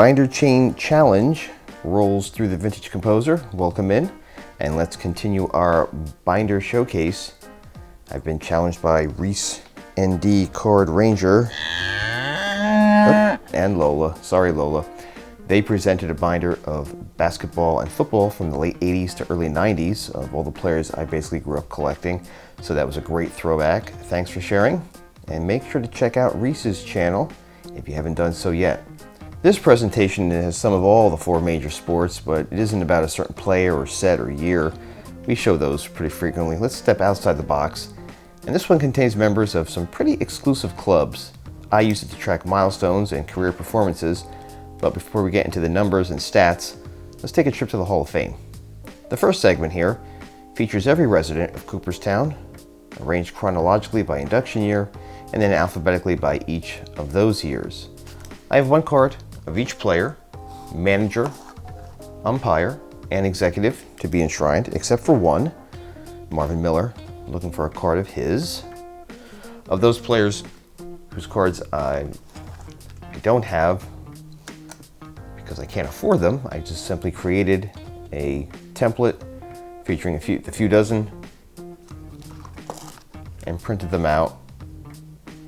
binder chain challenge rolls through the Vintage Composer. Welcome in, and let's continue our binder showcase. I've been challenged by Reese ND Card Ranger and Lola. Sorry, Lola. They presented a binder of basketball and football from the late 80s to early 90s of all the players I basically grew up collecting. So that was a great throwback. Thanks for sharing. And make sure to check out Reese's channel if you haven't done so yet. This presentation has some of all the 4 major sports, but it isn't about a certain player or set or year. We show those pretty frequently. Let's step outside the box. And this one contains members of some pretty exclusive clubs. I use it to track milestones and career performances, but before we get into the numbers and stats, let's take a trip to the Hall of Fame. The first segment here features every resident of Cooperstown, arranged chronologically by induction year, and then alphabetically by each of those years. I have one card of each player, manager, umpire, and executive to be enshrined, except for one, Marvin Miller, looking for a card of his. Of those players whose cards I don't have because I can't afford them, I just simply created a template featuring the few dozen and printed them out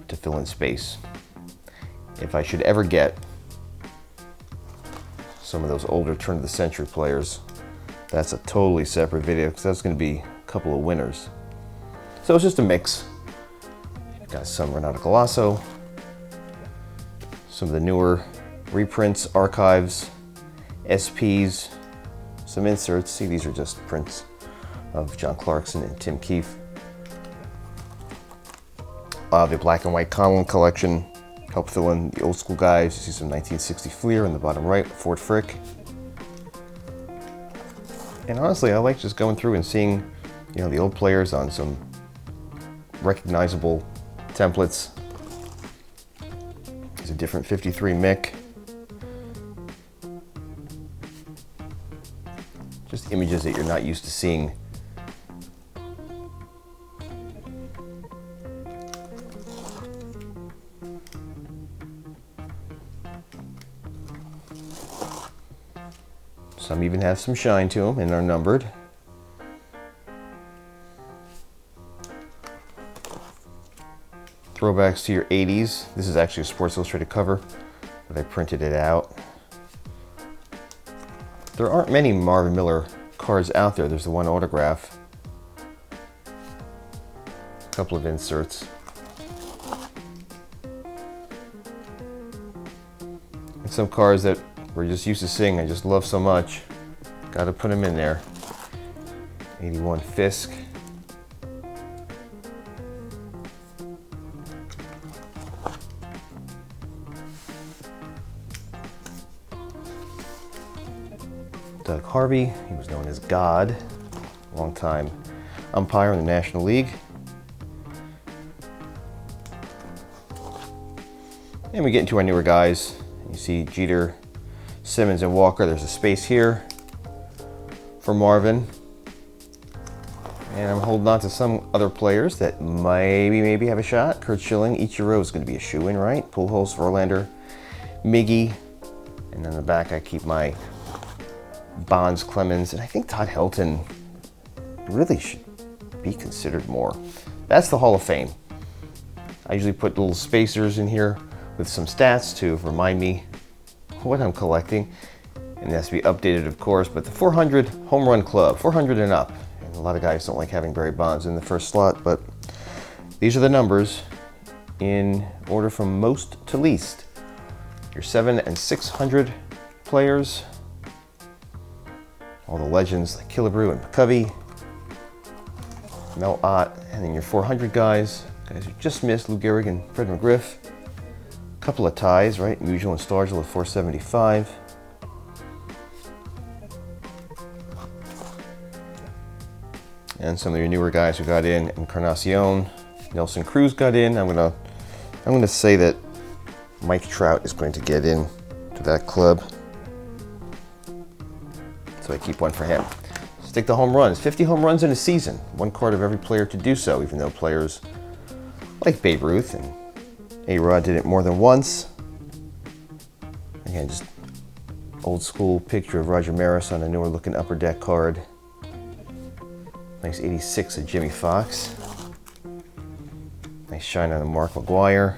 to fill in space. If I should ever get some of those older turn of the century players, that's a totally separate video because that's going to be a couple of winners. So it's just a mix. Got some Renato Galasso, some of the newer reprints, archives, SPs, some inserts. See, these are just prints of John Clarkson and Tim Keefe. The black and white Conlon collection help fill in the old school guys. You see some 1960 Fleer in the bottom right, Ford Frick. And honestly, I like just going through and seeing, the old players on some recognizable templates. There's a different 53 Mick. Just images that you're not used to seeing. Some even have some shine to them and are numbered. Throwbacks to your 80s. This is actually a Sports Illustrated cover, but I printed it out. There aren't many Marvin Miller cards out there. There's the one autograph, a couple of inserts, and some cards that we're just used to seeing. I just love so much. Got to put them in there. 81 Fisk. Doug Harvey, he was known as God, longtime umpire in the National League. And we get into our newer guys. You see Jeter, Simmons, and Walker. There's a space here for Marvin. And I'm holding on to some other players that maybe have a shot. Kurt Schilling, Ichiro is going to be a shoe-in, right? Pujols, Verlander, Miggy. And on the back I keep my Bonds, Clemens, and I think Todd Helton really should be considered more. That's the Hall of Fame. I usually put little spacers in here with some stats to remind me what I'm collecting, and it has to be updated, of course. But the 400 home run club, 400 and up, and a lot of guys don't like having Barry Bonds in the first slot, but these are the numbers in order from most to least. Your 700 and 600 players, all the legends like Killebrew and McCovey, Mel Ott, and then your 400 guys who just missed, Lou Gehrig and Fred McGriff. A couple of ties, right? Musial and Stargell at 475. And some of your newer guys who got in, Encarnacion, Nelson Cruz got in. I'm gonna say that Mike Trout is going to get in to that club. So I keep one for him. Stick to home runs. 50 home runs in a season. One card of every player to do so, even though players like Babe Ruth and A-Rod did it more than once. Again, just old school picture of Roger Maris on a newer looking Upper Deck card. Nice 86 of Jimmy Fox. Nice shine on a Mark McGwire.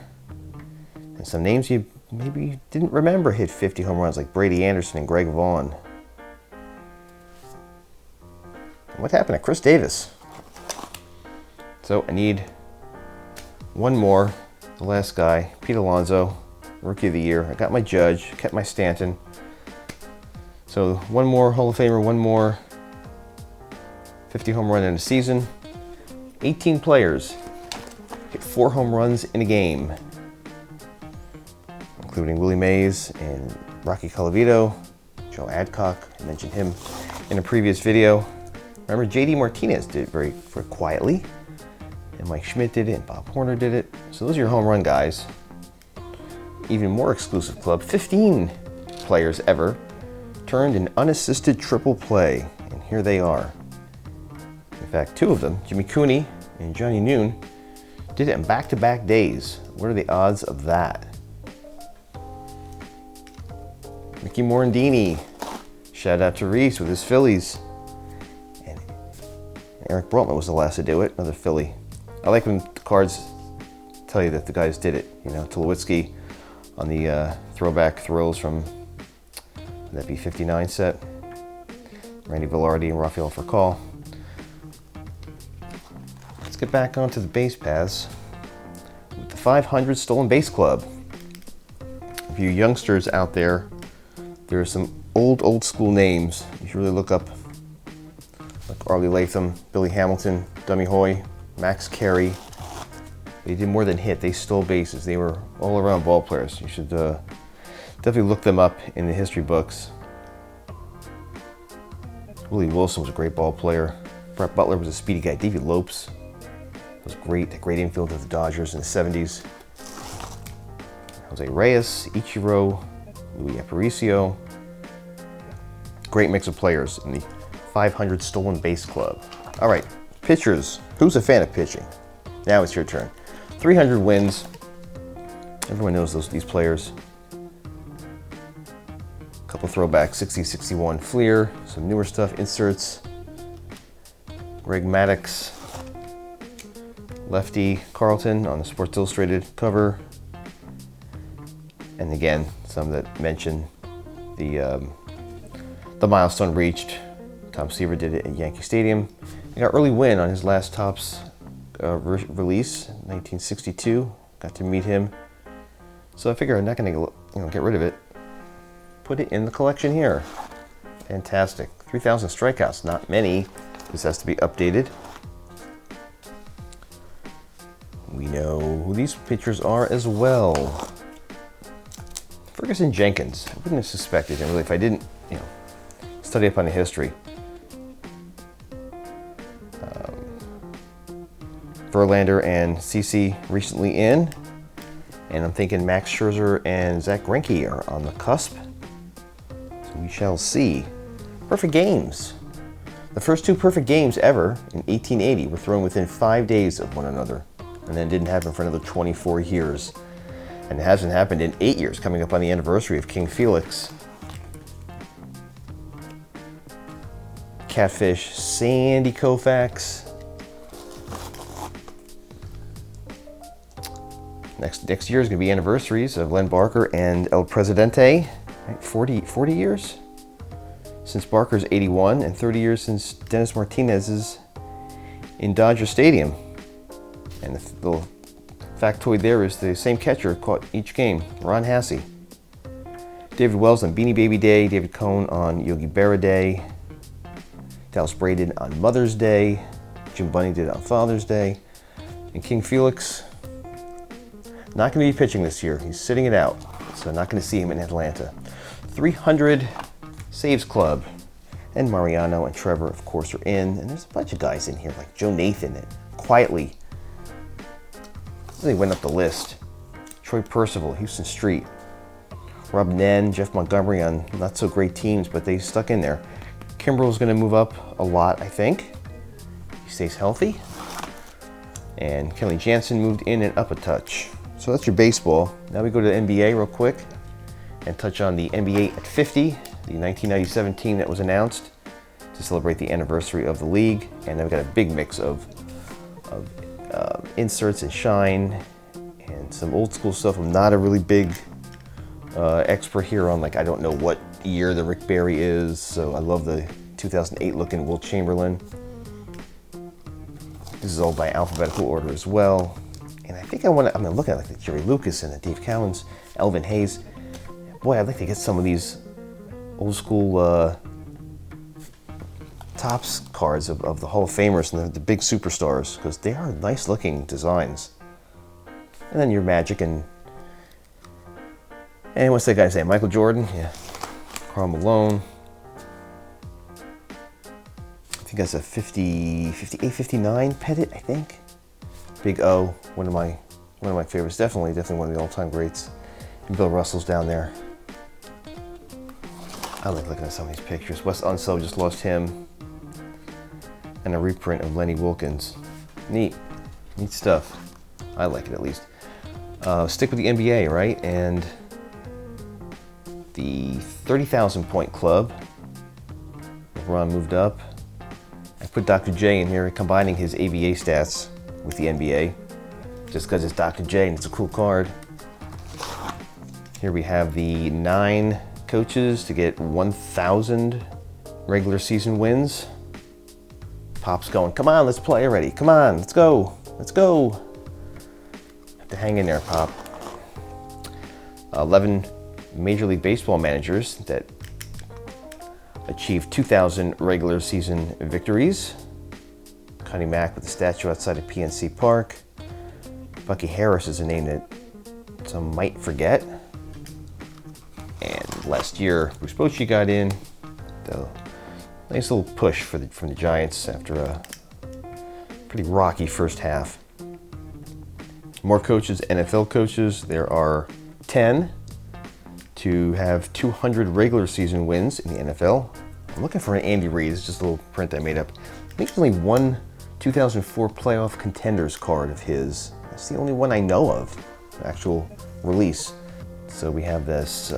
And some names you maybe didn't remember hit 50 home runs, like Brady Anderson and Greg Vaughn. What happened to Chris Davis? So I need one more, the last guy, Pete Alonso, Rookie of the Year. I got my Judge, kept my Stanton. So one more Hall of Famer, one more 50 home run in a season. 18 players hit 4 home runs in a game, including Willie Mays and Rocky Colavito, Joe Adcock. I mentioned him in a previous video. Remember, JD Martinez did it very quietly, and Mike Schmidt did it, and Bob Horner did it. So those are your home run guys. Even more exclusive club, 15 players ever turned an unassisted triple play, and here they are. In fact, 2 of them, Jimmy Cooney and Johnny Noon, did it in back-to-back days. What are the odds of that? Mickey Morandini, shout out to Reese with his Phillies. And Eric Broltman was the last to do it, another Philly. I like when the cards tell you that the guys did it. You know, Tulowitzki on the throwback throws from that B-59 set. Randy Velarde and Rafael Furcal. Let's get back onto the base paths with the 500 Stolen Base Club. If you youngsters out there, there are some old school names you should really look up, like Arlie Latham, Billy Hamilton, Dummy Hoy, Max Carey. They did more than hit, they stole bases. They were all around ball players. You should definitely look them up in the history books. Willie Wilson was a great ball player. Brett Butler was a speedy guy. Davey Lopes was great infield of the Dodgers in the 70s. Jose Reyes, Ichiro, Louis Aparicio. Great mix of players in the 500 Stolen Base Club. All right, pitchers. Who's a fan of pitching? Now it's your turn. 300 wins. Everyone knows these players. A couple throwbacks, 60, 61 Fleer, some newer stuff, inserts. Greg Maddux, lefty Carlton on the Sports Illustrated cover. And again, some that mention the milestone reached. Tom Seaver did it at Yankee Stadium. He got early win on his last Topps release, 1962. Got to meet him. So I figure I'm not going to get rid of it. Put it in the collection here. Fantastic. 3,000 strikeouts, not many. This has to be updated. We know who these pitchers are as well. Ferguson Jenkins. I wouldn't have suspected him really if I didn't, study up on the history. Verlander and CeCe recently in, and I'm thinking Max Scherzer and Zach Greinke are on the cusp. So we shall see. Perfect games. The first 2 perfect games ever in 1880 were thrown within 5 days of one another, and then didn't happen for another 24 years. And it hasn't happened in 8 years, coming up on the anniversary of King Felix. Catfish, Sandy Koufax. Next year is going to be anniversaries of Len Barker and El Presidente. Right? 40 years since Barker's 81, and 30 years since Dennis Martinez is in Dodger Stadium. And the little factoid there is the same catcher caught each game, Ron Hasse. David Wells on Beanie Baby Day, David Cohn on Yogi Berra Day, Dallas Braden on Mother's Day, Jim Bunning did it on Father's Day, and King Felix, not going to be pitching this year. He's sitting it out, so not going to see him in Atlanta. 300 Saves Club, and Mariano and Trevor, of course, are in, and there's a bunch of guys in here, like Joe Nathan, that quietly really went up the list. Troy Percival, Houston Street, Rob Nen, Jeff Montgomery on not so great teams, but they stuck in there. Kimbrel's going to move up a lot, I think. He stays healthy. And Kelly Jansen moved in and up a touch. So that's your baseball. Now we go to the NBA real quick and touch on the NBA at 50. the 1997 team that was announced to celebrate the anniversary of the league. And I've got a big mix of inserts and shine and some old school stuff. I'm not a really big expert here on, like, I don't know what year the Rick Barry is, so I love the 2008 looking Wilt Chamberlain. This is all by alphabetical order as well. And I think I'm gonna look at like the Jerry Lucas and the Dave Cowens, Elvin Hayes. Boy, I'd like to get some of these old school Topps cards of the Hall of Famers and the big superstars, because they are nice looking designs. And then your Magic and what's that guy's name? Michael Jordan? Yeah. Karl Malone. I think that's a 58, 59 Pettit, I think. Big O, one of my favorites. Definitely one of the all-time greats. And Bill Russell's down there. I like looking at some of these pictures. Wes Unseld just lost him. And a reprint of Lenny Wilkens. Neat stuff. I like it, at least. Stick with the NBA, right? And the 30,000 point club. LeBron moved up. I put Dr. J in here, combining his ABA stats with the NBA, just because it's Dr. J and it's a cool card. Here we have the 9 coaches to get 1,000 regular season wins. Pop's going, come on, let's play already. Come on, let's go. Let's go. Have to hang in there, Pop. 11 Major League Baseball managers that achieved 2,000 regular season victories. Connie Mack with the statue outside of PNC Park. Bucky Harris is a name that some might forget. And last year, Bruce Bochy got in. The nice little push from the Giants after a pretty rocky first half. More coaches, NFL coaches. There are 10 to have 200 regular season wins in the NFL. I'm looking for an Andy Reid. It's just a little print I made up. I think there's only one 2004 playoff contenders card of his. That's the only one I know of, actual release. So we have this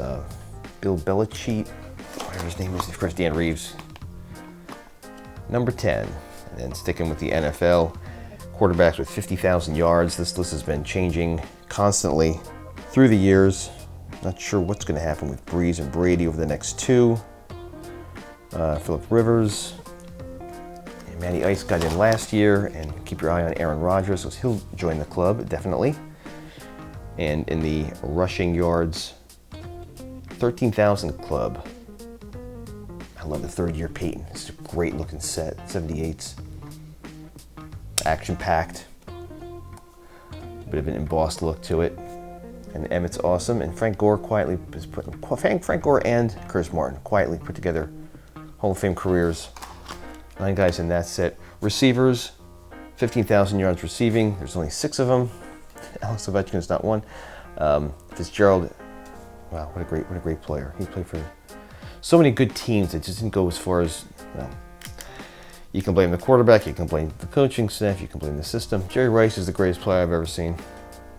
Bill Belichick, whatever his name is, of course, Dan Reeves. Number 10, and then sticking with the NFL, quarterbacks with 50,000 yards. This list has been changing constantly through the years. Not sure what's going to happen with Breeze and Brady over the next 2. Phillip Rivers. And Matty Ice got in last year, and keep your eye on Aaron Rodgers, because he'll join the club, definitely. And in the rushing yards, 13,000 club. I love the third year Peyton. It's a great looking set, 78s. Action-packed. Bit of an embossed look to it. And Emmett's awesome. And Frank Gore quietly is putting, Frank Gore and Curtis Martin quietly put together Hall of Fame careers. 9 guys in that set. Receivers, 15,000 yards receiving. There's only 6 of them. Alex Ovechkin's not one. Fitzgerald, wow, what a great player. He played for so many good teams that just didn't go as far as, well, you can blame the quarterback, you can blame the coaching staff, you can blame the system. Jerry Rice is the greatest player I've ever seen.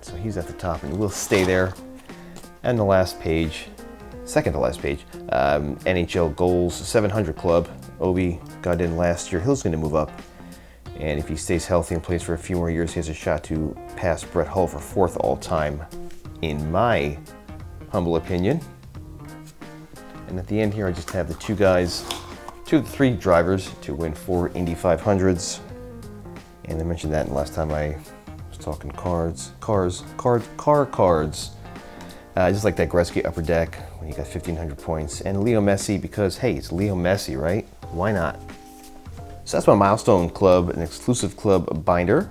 So he's at the top and will stay there. And the last page, second to last page, NHL goals, 700 club. Obi got in last year. He's going to move up. And if he stays healthy and plays for a few more years, he has a shot to pass Brett Hull for 4th all time, in my humble opinion. And at the end here, I just have the 2 guys, 3 drivers to win 4 Indy 500s. And I mentioned that last time I was talking cards. I just like that Gretzky Upper Deck when he got 1,500 points. And Leo Messi, because, hey, it's Leo Messi, right? Why not? So that's my Milestone Club, an exclusive club binder.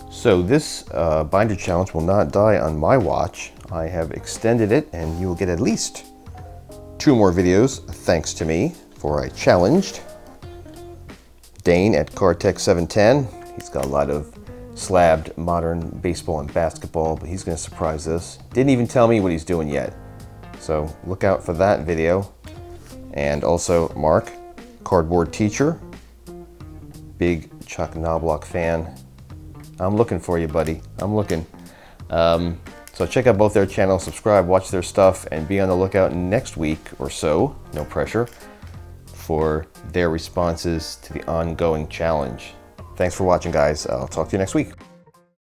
So this binder challenge will not die on my watch. I have extended it, and you will get at least 2 more videos, thanks to me, for I challenged Dane at CardTech 710. He's got a lot of slabbed modern baseball and basketball, but he's going to surprise us. Didn't even tell me what he's doing yet. So look out for that video. And also Mark, Cardboard Teacher, big Chuck Knobloch fan. I'm looking for you, buddy. I'm looking. So check out both their channels, subscribe, watch their stuff, and be on the lookout next week or so, no pressure, for their responses to the ongoing challenge. Thanks for watching, guys. I'll talk to you next week.